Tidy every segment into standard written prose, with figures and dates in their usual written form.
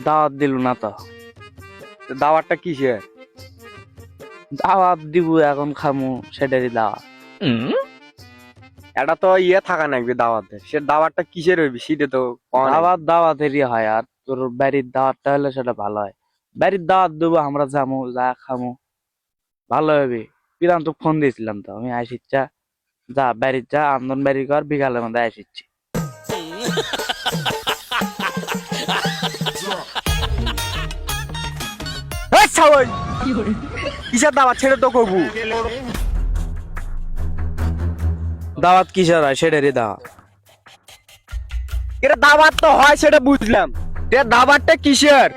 দাওয়াত দিল না তো। দাওয়াতটা কিসের? দাওয়াত দিব এখন খামু সেটারই দাওয়াত। এটা তো ইয়ে থাকা নাকবে দাওয়াতে, সে দাওয়াতটা কিসের হইবে সেটা তো কওয়া নাই। দাওয়াত দাওয়াতেরই হয়, আর তোর বাড়ির দাওয়াতটা হলে সেটা ভালো হয়। বাড়ির দাওয়াত দেবো, আমরা যাবো, যা খামু ভালো হবে। পিরান তো ফোন দিয়েছিলাম তো, আমি আসিচ্ছা যা বাড়ির যা আন্দন বাড়ি কর, বিকালের মধ্যে আসিচ্ছি। আচ্ছা ওই কিসের দাওয়াত ছেড়ে তো কবু। দাওয়াত কিসের হয় সেটারই দাওয়াত। এটা দাওয়াত তো হয় সেটা বুঝলাম, দাওয়াতটা কিসের?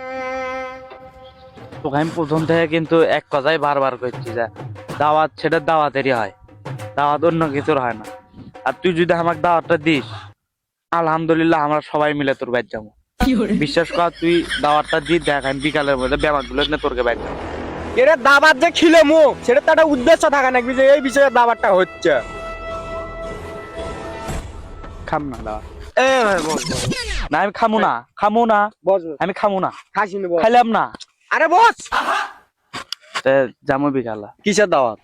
তোকে আমি প্রথম থেকে কিন্তু এক কথাই বারবার করছি যে দাওয়াত সেটা দাওয়াতেরই হয়, দাওয়াত অন্য কিছুর হয় না। আর তুই যদি আমাকে দাওয়াতটা দিস, আলহামদুলিল্লাহ আমরা সবাই মিলে তোর বাড়ি যাবো। বিশ্বাস কর, তুই দাওয়াতটা দি দেখ, আমি বিকালের মধ্যে ব্যামাক গুলো নিয়ে তোর বাড়ি যাবো। এটা দাওয়াত যে খিলে মু সেটা তো একটা উদ্দেশ্য থাকা নাকবে যে এই বিষয়ে দাওয়াতটা হচ্ছে। খাম না দাওয়াত। এ ভাই বস না আমি খামু না, খামু না, বস আমি খামু না, খাসি নি বস। খাইলাম না। আরে বস তে যাবো বিকালে। কিসের দাওয়াত?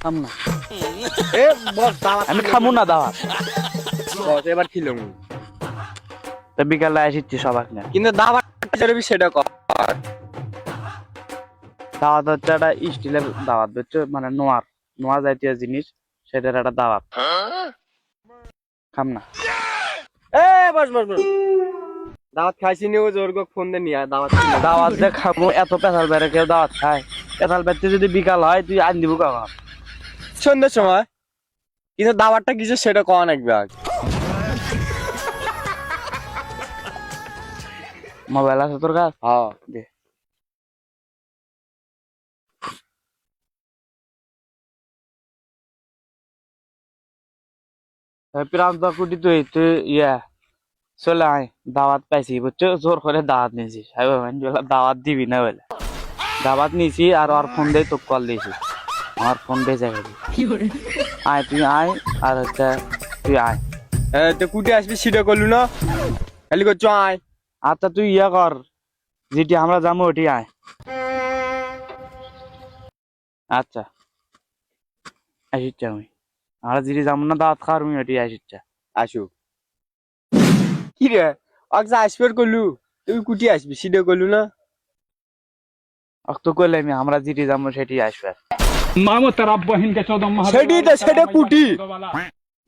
খাম না, এ বস দাওয়াত আমি খামু না দাওয়াত। বস এবার খিলে মু, তো বিকালে আসিচ্ছি সবাক না। কিন্তু দাওয়াতটা যেরবি সেটা কর। দাওয়াত হচ্ছে একটা স্টিলের দাওয়াত, বুঝছো, মানে নোয়ার নোয়া জাতীয় জিনিস, সেটার একটা দাওয়াত। খাম না। এ বস বস বস দাওয়াত খাইছি নি, ও জোর ফোন দে নিয়ে আয়, দাওয়াত খিলে। দাওয়াত যে খাবো, এত পেশাল বেড়ে কেউ দাওয়াত খায়? পেশাল বেড়তে যদি বিকাল হয় তুই আন দিব কখন? সন্ধ্যের সময়, কিন্তু দাওয়াতটা কিসের সেটা কওয়া নাকবে আগে। মোবাইল আছে তোর কাছে? হ্যাঁ দে। প্রান্ত কুটি তুই তুই ইয়া চলে আয়, দাওয়াত পাইছি বুঝছো, জোর করে দাওয়াত নিয়েছি। দাওয়াত দিবি না বলে দাওয়াত নিয়েছি, আর ওর ফোন দিয়ে তোকে কল দিয়েছি, আমার ফোন বেজে গেছে। আয় তুই আয়, আর হচ্ছে তুই আয়। তো কুটি আসবি সেটা করলু না, খালি করছো আয়। আচ্ছা তুই ইয়া কর, যেটি আমরা যাবো ওটি আয়। আচ্ছা আসিচ্ছি আমি, আমরা যেটি যাবো না দাওয়াত খাওয়ার, আমি ওটি আসিচ্ছা। আসুক কি রে, আচ্ছা আসবে করলু, তুই কুটি আসবি সেটা করলু না। তো কইলে আমি আমরা যেটি যাবো সেটি আসবে। मामो तेरा बहन के 14 माह সেটি তো সেটা কুটি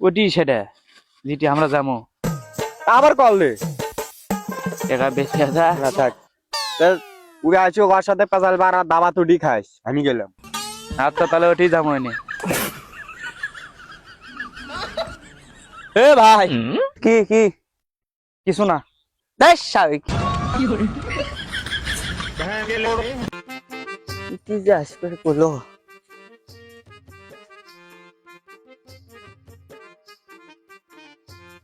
ওটি সেটা যেটি আমরা যাবো। আবার কল দে। টাকা বেশি আছে। না থাক, তা উড়ে আছো ওর সাথে পেঁচাল বাড়া দাবা তুটি খাইস, আমি গেলাম। আচ্ছা তাহলে ওটি যাবো এনে। এ ভাই কি কি কিছু না, দেখ স্বাভাবিক কি যে আসবে বলো।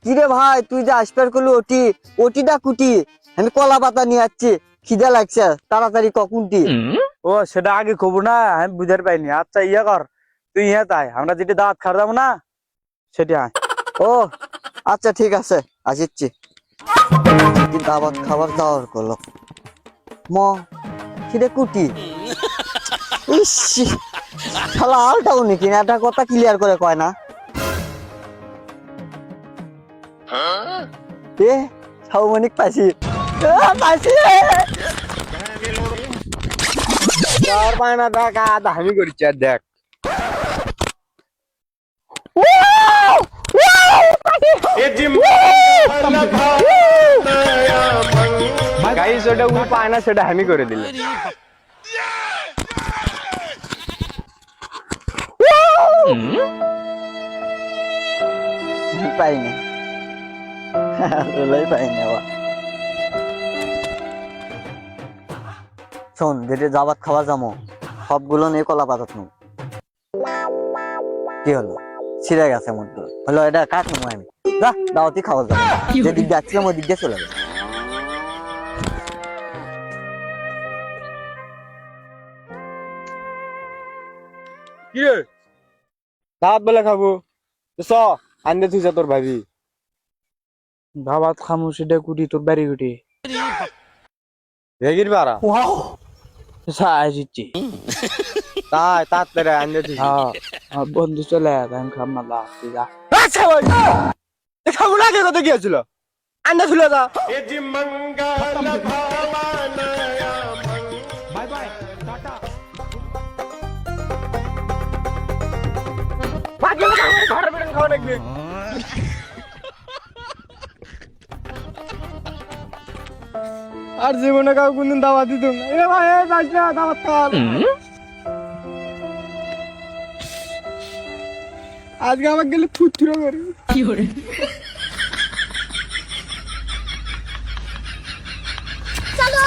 কিরে ভাই, তুই যে আসপার করলি ওটি, ওটিটা কুটি, আমি কলা পাতা নিয়ে যাচ্ছি, খিদে লাগছে, তাড়াতাড়ি কখনটি। ও সেটা আগে খবর না, আমি বুঝতে পাইনি। আচ্ছা ইয়ে কর, তুই ইয়ে তাই আমরা যেটি দাওয়াত খাওয়া যাবো না সেটি আয়। ও আচ্ছা ঠিক আছে, আসিচ্ছি। দাবাত খাবার দাওয়ার করলো ম খিদে কুটি। ইস শালা আলটাও নাকি না, একটা কথা ক্লিয়ার করে কয় না। এ সাউমনিক পাইছি, পাইছি। তোর বায়না দেখ, আধা আমি করছি আর দেখ। গাইস ওটা উনি পায় না, সেটা আমি করে দিলাম। পাইনি, আসলেই পাইনি আবার। শোন, যেটা দাবাত খাওয়া যাবো সবগুলো নিয়ে কলা পাতাত নো। কি হলো, ছিঁড়ে গেছে মধ্যে হলো, এটা কাট নেবো আমি। যা দাওয়াতি খাওয়া যাবো, যেদিক যাচ্ছিলাম ওই দিক দিয়ে চলে গেছে। কি রে, দাওয়াত বেলা খাবো, তো চ আনতে তুই তোর ভাবি। দাওয়াত খামু সেটা কুটি তোর বাড়ি কুটি ভেগির বাড়া সাই দিচ্ছি তাই তাড়াতাড়ি আনতে দিছি হ্যাঁ আমার বন্ধু চলে আমি খাম না দা তুই যা আচ্ছা ভাই খাবো না কে কথা গিয়েছিল আন্ডা ছিল তা बाय बाय टाटा ঘরে বেরোন খাওয়া লাগবে আর জীবনে কাউ কোনদিন দাওয়াত দিত না এ ভাই এ যাইস না দাওয়াত খাওয়ার আজকে আমাকে গেলে থুথুরো করে চলো